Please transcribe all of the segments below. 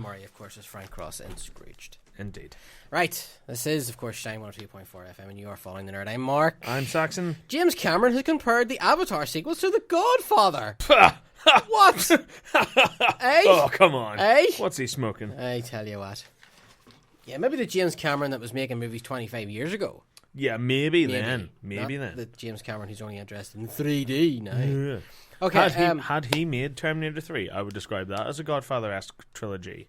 Murray, of course, is Frank Cross in Scrooged. Indeed. Right, this is, of course, Shine 102.4 FM, and you are following the nerd. I'm Mark. I'm Saxon. James Cameron has compared the Avatar sequels to The Godfather. What? Eh? Oh, come on. Eh? What's he smoking? I tell you what. Yeah, maybe the James Cameron that was making movies 25 years ago. Yeah, maybe then. Maybe Not then. the James Cameron who's only interested in 3D now. Yeah. Okay, Had he made Terminator 3, I would describe that as a Godfather-esque trilogy.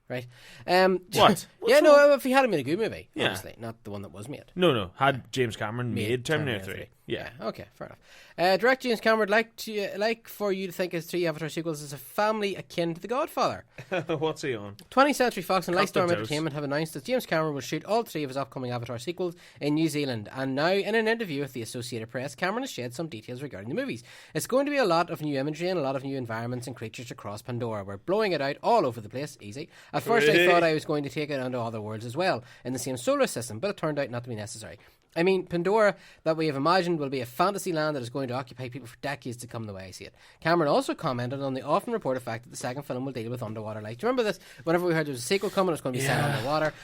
Right. What? Yeah, no, if he had made a good movie, Yeah. obviously, not the one that was made. No. Had James Cameron made Terminator 3? Yeah. Okay, fair enough. Director James Cameron would like for you to think his 3 Avatar sequels as a family akin to The Godfather. What's he on? 20th Century Fox and Cut Lightstorm the dose. Entertainment have announced that James Cameron will shoot all 3 of his upcoming Avatar sequels in New Zealand. And now, in an interview with the Associated Press, Cameron has shared some details regarding the movies. It's going to be a lot of new imagery and a lot of new environments and creatures across Pandora. We're blowing it out all over the place. Easy. At first, I thought I was going to take it onto other worlds as well, in the same solar system, but it turned out not to be necessary. I mean, Pandora, that we have imagined, will be a fantasy land that is going to occupy people for decades to come, the way I see it. Cameron also commented on the often reported fact that the second film will deal with underwater life. Do you remember this? Whenever we heard there was a sequel coming, it was going to be set underwater.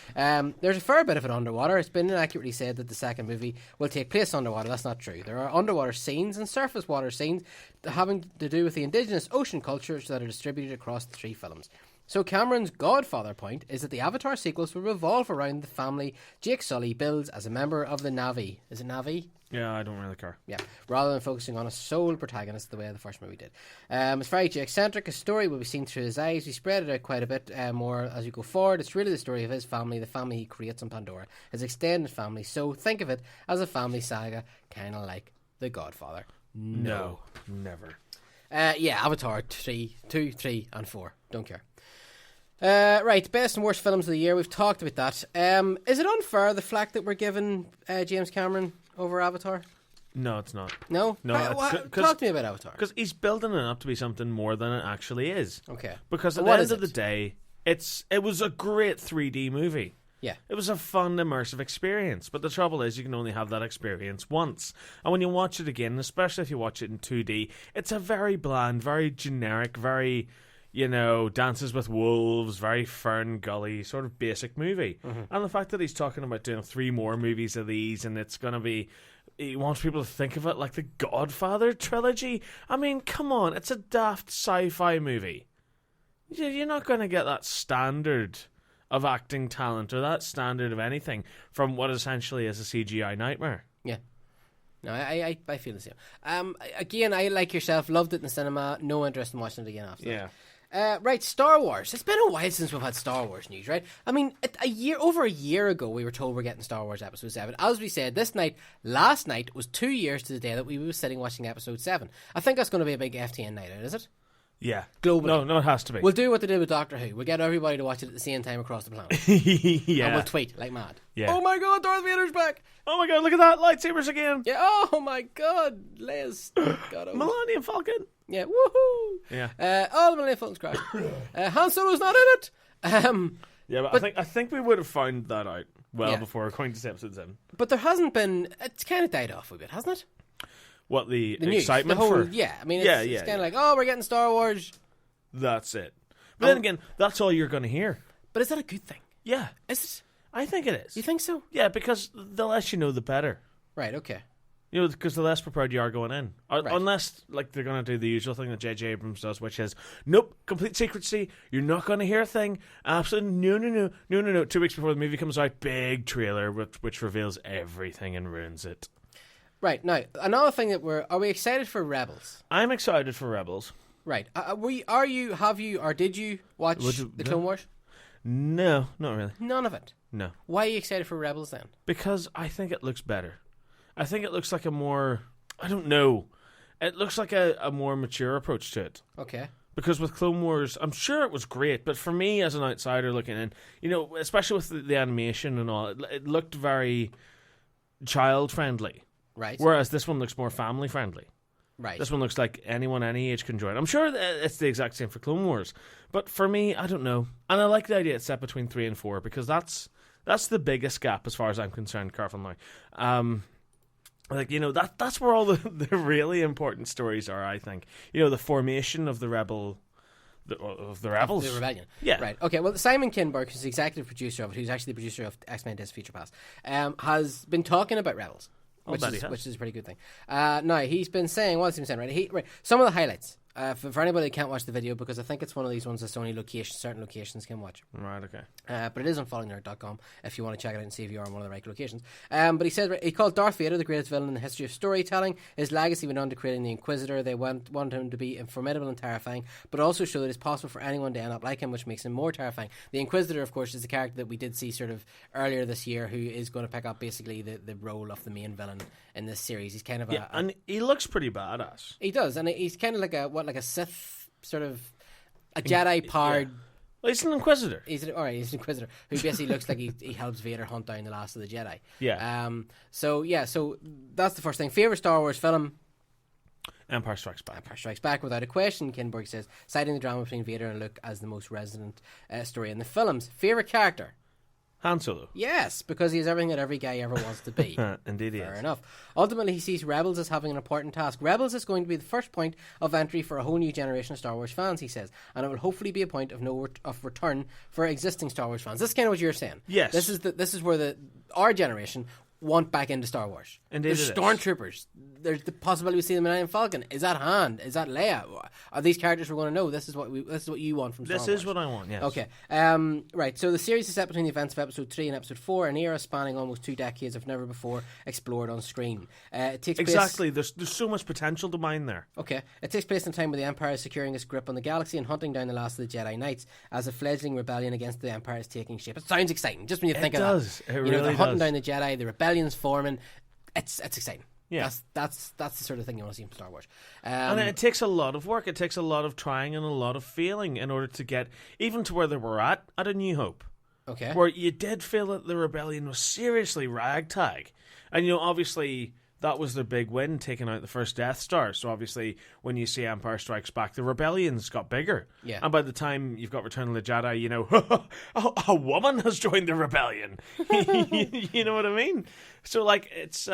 There's a fair bit of it underwater. It's been inaccurately said that the second movie will take place underwater. That's not true. There are underwater scenes and surface water scenes having to do with the indigenous ocean cultures that are distributed across the 3 films. So Cameron's Godfather point is that the Avatar sequels will revolve around the family Jake Sully builds as a member of the Na'vi. Is it Na'vi? Yeah, I don't really care. Yeah, rather than focusing on a sole protagonist the way the first movie did. It's very Jake-centric. His story will be seen through his eyes. We spread it out quite a bit more as we go forward. It's really the story of his family, the family he creates on Pandora, his extended family. So think of it as a family saga, kind of like The Godfather. No, never. Yeah, Avatar 2, 3, and 4. Don't care. Right, best and worst films of the year. We've talked about that. Is it unfair, the flack that we're giving James Cameron over Avatar? No, it's not. No? No, Talk to me about Avatar. Because he's building it up to be something more than it actually is. Okay. Because at What the is end of it? the day, it was a great 3D movie. Yeah. It was a fun, immersive experience. But the trouble is, you can only have that experience once. And when you watch it again, especially if you watch it in 2D, it's a very bland, very generic, very, Dances with Wolves, very Fern Gully, sort of basic movie. Mm-hmm. And the fact that he's talking about doing 3 more movies of these, and it's going to be... He wants people to think of it like the Godfather trilogy. I mean, come on, it's a daft sci-fi movie. You're not going to get that standard of acting talent or that standard of anything from what essentially is a CGI nightmare. Yeah. No, I feel the same. Again, I, like yourself, loved it in the cinema. No interest in watching it again after that. Right, Star Wars. It's been a while since we've had Star Wars news, right? I mean, over a year ago, we were told we're getting Star Wars Episode 7. As we said, last night was 2 years to the day that we were sitting watching Episode 7. I think that's going to be a big FTN night out, is it? Yeah. Globally. No, it has to be. We'll do what they did with Doctor Who. We'll get everybody to watch it at the same time across the planet. Yeah. And we'll tweet like mad. Yeah. Oh my god, Darth Vader's back! Oh my god, look at that, lightsabers again! Yeah, oh my god, Leia's got him. Millennium Falcon! Yeah, woohoo! Yeah. All the Millennium Falcons crashed. Han Solo's not in it! Yeah, but I think we would have found that out before going to episode 7. But there hasn't been... It's kind of died off a bit, hasn't it? What, the news, excitement the whole, for? Yeah, I mean, it's kind of like, oh, we're getting Star Wars. That's it. But then again, that's all you're going to hear. But is that a good thing? Yeah. Is it? I think it is. You think so? Yeah, because the less you know, the better. Right, okay. Because the less prepared you are going in. Right. Unless, they're going to do the usual thing that J.J. Abrams does, which is, nope, complete secrecy, you're not going to hear a thing, absolutely, no. 2 weeks before the movie comes out, big trailer, which reveals everything and ruins it. Right, now, another thing that are we excited for Rebels? I'm excited for Rebels. Right. Did you watch the Clone Wars? No, not really. None of it? No. Why are you excited for Rebels then? Because I think it looks better. I think it looks like a more... I don't know. It looks like a more mature approach to it. Okay. Because with Clone Wars, I'm sure it was great, but for me as an outsider looking in, especially with the animation and all, it looked very child-friendly. Right. Whereas this one looks more family-friendly. Right. This one looks like anyone any age can join. I'm sure it's the exact same for Clone Wars. But for me, I don't know. And I like the idea it's set between 3 and 4 because that's the biggest gap as far as I'm concerned, careful now. That's where all the really important stories are, I think. The formation of the rebel of the Rebels. The Rebellion. Yeah. Right. Okay, well, Simon Kinberg, who's the executive producer of it, who's actually the producer of X-Men Days of Future Past, has been talking about Rebels, which is a pretty good thing. Now, he's been saying, what's he been saying, right? Some of the highlights. For anybody that can't watch the video, because I think it's one of these ones that's only certain locations can watch. Right, okay. But it is on fallingnerd.com if you want to check it out and see if you are in one of the right locations. But he said he called Darth Vader the greatest villain in the history of storytelling. His legacy went on to creating the Inquisitor. They wanted him to be formidable and terrifying, but also show that it's possible for anyone to end up like him, which makes him more terrifying. The Inquisitor, of course, is the character that we did see sort of earlier this year, who is going to pick up basically the role of the main villain in this series. He's kind of and he looks pretty badass. He does, and he's kind of like a Sith, sort of a Jedi powered. Yeah. Well, he's an Inquisitor. He's an Inquisitor who basically looks like he helps Vader hunt down the last of the Jedi. Yeah. So that's the first thing. Favorite Star Wars film? Empire Strikes Back. Empire Strikes Back, without a question. Kinberg says, citing the drama between Vader and Luke as the most resonant story in the films. Favorite character? Han Solo. Yes, because he is everything that every guy ever wants to be. Indeed he is. Fair enough. Ultimately, he sees Rebels as having an important task. Rebels is going to be the first point of entry for a whole new generation of Star Wars fans, he says, and it will hopefully be a point of return for existing Star Wars fans. This is kind of what you're saying. Yes. This is where our generation want back into Star Wars. Indeed. There's Stormtroopers. There's the possibility we see the Millennium Falcon. Is that Han? Is that Leia? Are these characters we're going to know? This is what you want from Star Wars. This is what I want. Yes. Okay. Right. So the series is set between the events of Episode 3 and Episode 4, an era spanning almost 2 decades of never before explored on screen. It takes exactly. There's so much potential to mine there. Okay. It takes place in a time where the Empire is securing its grip on the galaxy and hunting down the last of the Jedi Knights as a fledgling rebellion against the Empire is taking shape. It sounds exciting just when you think of that. It really they're hunting does. down the Jedi, the rebellion's forming. It's exciting. Yeah. That's the sort of thing you want to see from Star Wars. And it takes a lot of work. It takes a lot of trying and a lot of failing in order to get even to where they were at A New Hope. Okay. Where you did feel that the rebellion was seriously ragtag. And, obviously that was their big win, taking out the first Death Star. So obviously when you see Empire Strikes Back, the rebellion's got bigger. Yeah. And by the time you've got Return of the Jedi, a woman has joined the rebellion. You know what I mean? So, it's...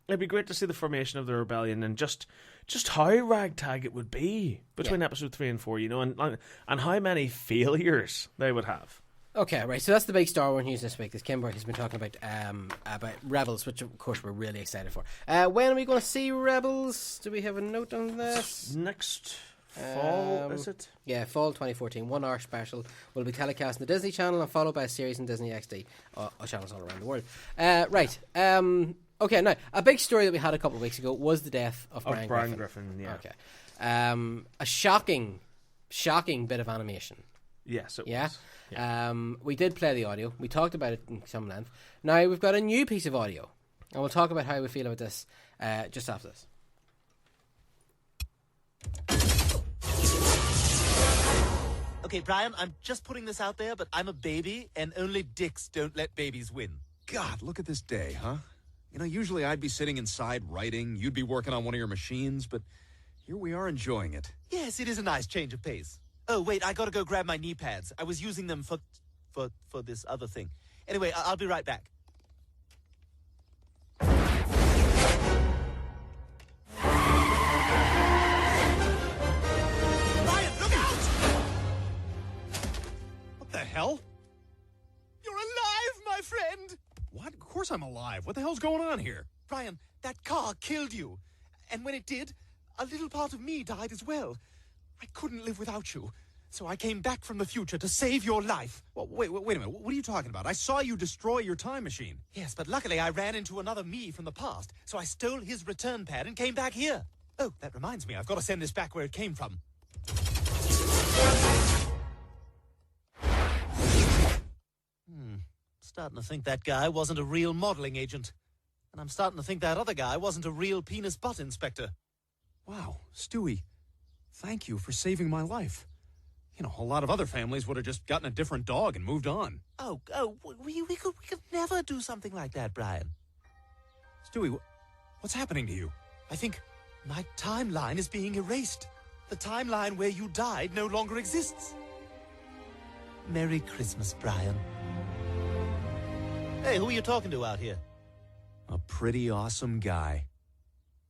It'd be great to see the formation of the rebellion and just how ragtag it would be between Episode 3 and 4, and how many failures they would have. Okay, right. So that's the big Star Wars news this week. This Kimber has been talking about Rebels, which of course we're really excited for. When are we going to see Rebels? Do we have a note on this? Next fall, is it? Yeah, fall 2014. 1 hour special will be telecast on the Disney Channel and followed by a series on Disney XD. Channels all around the world. Right. Okay, now, a big story that we had a couple of weeks ago was the death of Brian Griffin, yeah. Okay. A shocking bit of animation. Yes, it was. Yeah. We did play the audio. We talked about it in some length. Now, we've got a new piece of audio, and we'll talk about how we feel about this just after this. Okay, Brian, I'm just putting this out there, but I'm a baby, and only dicks don't let babies win. God, look at this day, huh? Usually I'd be sitting inside writing, you'd be working on one of your machines, but here we are enjoying it. Yes, it is a nice change of pace. Oh, wait, I gotta go grab my knee pads. I was using them for this other thing. Anyway, I'll be right back. Brian, look out! What the hell? You're alive, my friend! What? Of course I'm alive. What the hell's going on here? Brian, that car killed you. And when it did, a little part of me died as well. I couldn't live without you. So I came back from the future to save your life. Well, wait a minute. What are you talking about? I saw you destroy your time machine. Yes, but luckily I ran into another me from the past, so I stole his return pad and came back here. Oh, that reminds me, I've got to send this back where it came from. Starting to think that guy wasn't a real modeling agent. And I'm starting to think that other guy wasn't a real penis butt inspector. Wow, Stewie, thank you for saving my life. A lot of other families would have just gotten a different dog and moved on. We could never do something like that, Brian. Stewie, what's happening to you? I think my timeline is being erased. The timeline where you died no longer exists. Merry Christmas, Brian. Hey, who are you talking to out here? A pretty awesome guy.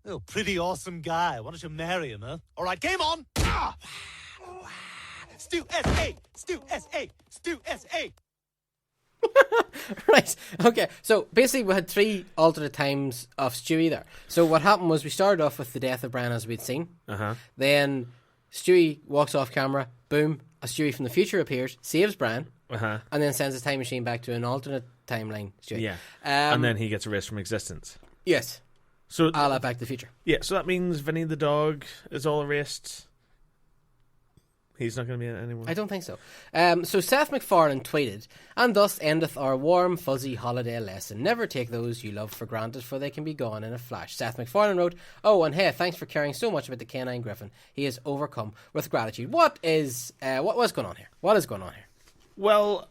Oh, pretty awesome guy. Why don't you marry him, huh? All right, game on! Ah! Stu S.A. Stu S.A. Stu S.A. Right, okay, so basically we had 3 alternate times of Stewie there. So what happened was we started off with the death of Bran as we'd seen. Then Stewie walks off camera, boom, a Stewie from the future appears, saves Bran, and then sends his time machine back to an alternate timeline Stewie. Yeah. And then he gets erased from existence. Yes. So A la Back to the Future. Yeah, so that means Vinny the dog is all erased. He's not going to be in it anymore. I don't think so. So Seth MacFarlane tweeted, "And thus endeth our warm, fuzzy holiday lesson. Never take those you love for granted, for they can be gone in a flash." Seth MacFarlane wrote, "Oh, and hey, thanks for caring so much about the canine griffin. He is overcome with gratitude." What was going on here? What is going on here? Well,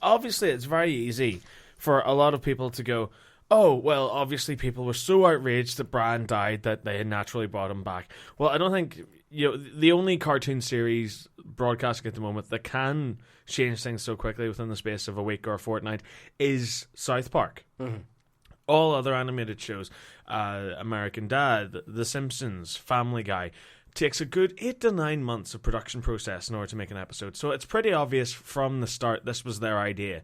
obviously it's very easy for a lot of people to go, oh, well, obviously people were so outraged that Bran died that they had naturally brought him back. Well, I don't think, the only cartoon series broadcasting at the moment that can change things so quickly within the space of a week or a fortnight is South Park. Mm-hmm. All other animated shows, American Dad, The Simpsons, Family Guy, takes a good 8 to 9 months of production process in order to make an episode. So it's pretty obvious from the start this was their idea.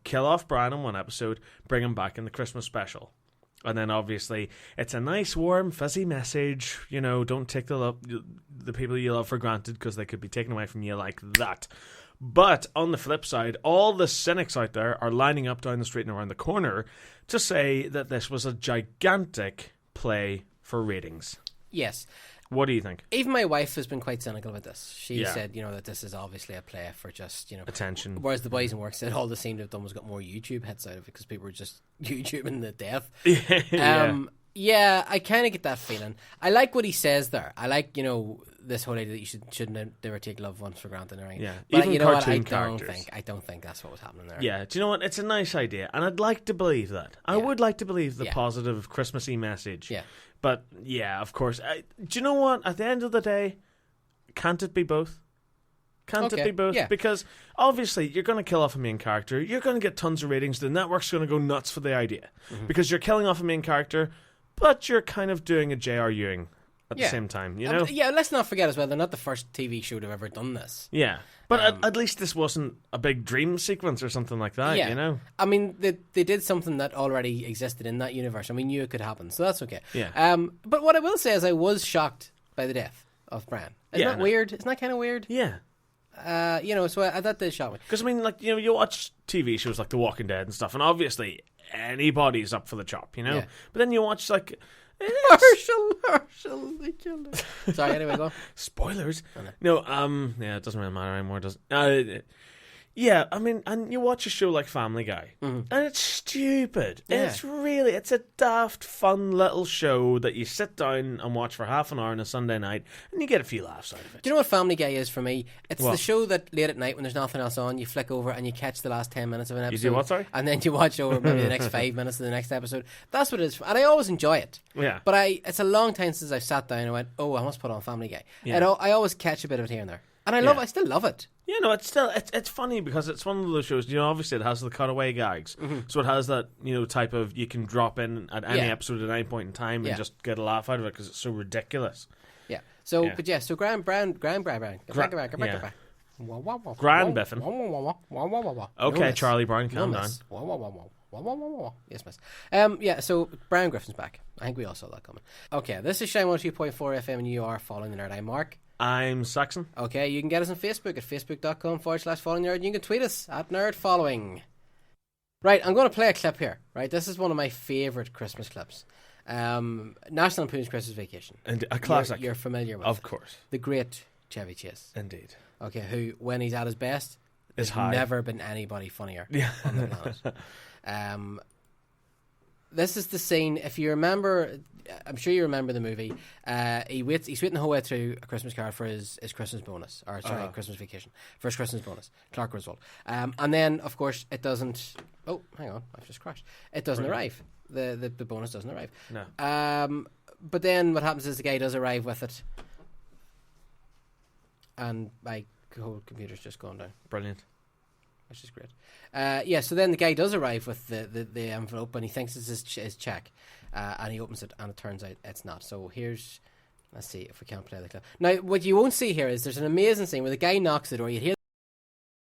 Kill off Bran in one episode, bring him back in the Christmas special. And then obviously it's a nice, warm, fuzzy message. Don't take the people you love for granted because they could be taken away from you like that. But on the flip side, all the cynics out there are lining up down the street and around the corner to say that this was a gigantic play for ratings. Yes. What do you think? Even my wife has been quite cynical about this. She said, that this is obviously a play for just, attention. Whereas the boys in work said all they seemed to have done was got more YouTube hits out of it because people were just YouTubing the death. Yeah, I kind of get that feeling. I like what he says there. I like, this whole idea that you shouldn't never take loved ones for granted. Right? Yeah, but even you know what? characters. I don't think that's what was happening there. Yeah, do you know what? It's a nice idea, and I'd like to believe that. I would like to believe the positive Christmassy message. Yeah. But, yeah, of course. Do you know what? At the end of the day, can't it be both? Can't it be both? Yeah. Because, obviously, you're going to kill off a main character. You're going to get tons of ratings. The network's going to go nuts for the idea. Mm-hmm. Because you're killing off a main character, but you're kind of doing a J.R. Ewing at the same time, let's not forget as well, they're not the first TV show to have ever done this. Yeah. But at least this wasn't a big dream sequence or something like that, I mean, they did something that already existed in that universe, and we knew it could happen, so that's okay. Yeah. But what I will say is I was shocked by the death of Bran. Isn't that weird? Isn't that kind of weird? Yeah. So that did shock me. Because, I mean, you watch TV shows like The Walking Dead and stuff, and obviously anybody's up for the chop, Yeah. But then you watch, Herschel, they killed him. Sorry, anyway, go on. Spoilers. No, it doesn't really matter anymore, does it? Yeah, I mean, and you watch a show like Family Guy, and it's stupid. Yeah. It's a daft, fun little show that you sit down and watch for half an hour on a Sunday night, and you get a few laughs out of it. Do you know what Family Guy is for me? It's the show that late at night when there's nothing else on, you flick over and you catch the last 10 minutes of an episode. You do what, sorry? And then you watch over maybe the next 5 minutes of the next episode. That's what it is. And I always enjoy it. Yeah. But it's a long time since I've sat down and went, oh, I must put on Family Guy. Yeah. And I always catch a bit of it here and there. And I still love it. Yeah, no, it's funny because it's one of those shows, obviously it has the cutaway gags. Mm-hmm. So it has that, type of, you can drop in at any episode at any point in time and just get a laugh out of it because it's so ridiculous. Yeah. So, so Grand Biffin. Okay, Charlie Brown, calm down. Yes, miss. So Brian Griffin's back. I think we all saw that coming. Okay, this is Shine 102.4 FM and you are Following the Nerd. I'm Marc. I'm Saxon. Okay, you can get us on Facebook at facebook.com/Following the Nerd. You can tweet us at NerdFollowing. Right, I'm going to play a clip here. Right, this is one of my favourite Christmas clips. National Lampoon's Christmas Vacation. And a classic. You're familiar with Of it. course. The great Chevy Chase. Indeed. Okay, who, when he's at his best, is there's high. Never been anybody funnier on the planet. This is the scene, if you remember, I'm sure you remember the movie, he's waiting the whole way through A Christmas Card for his Christmas bonus, Christmas Vacation, for his Christmas bonus, Clark Griswold. And then, of course, it doesn't, oh, hang on, I've just crashed. It doesn't arrive. The bonus doesn't arrive. No. But then what happens is the guy does arrive with it, and my whole computer's just gone down. Brilliant. Which is great. So then the guy does arrive with the envelope and he thinks it's his check, and he opens it and it turns out it's not. So here's Let's see if we can't play the clip. Now, what you won't see here is there's an amazing scene where the guy knocks the door. You hear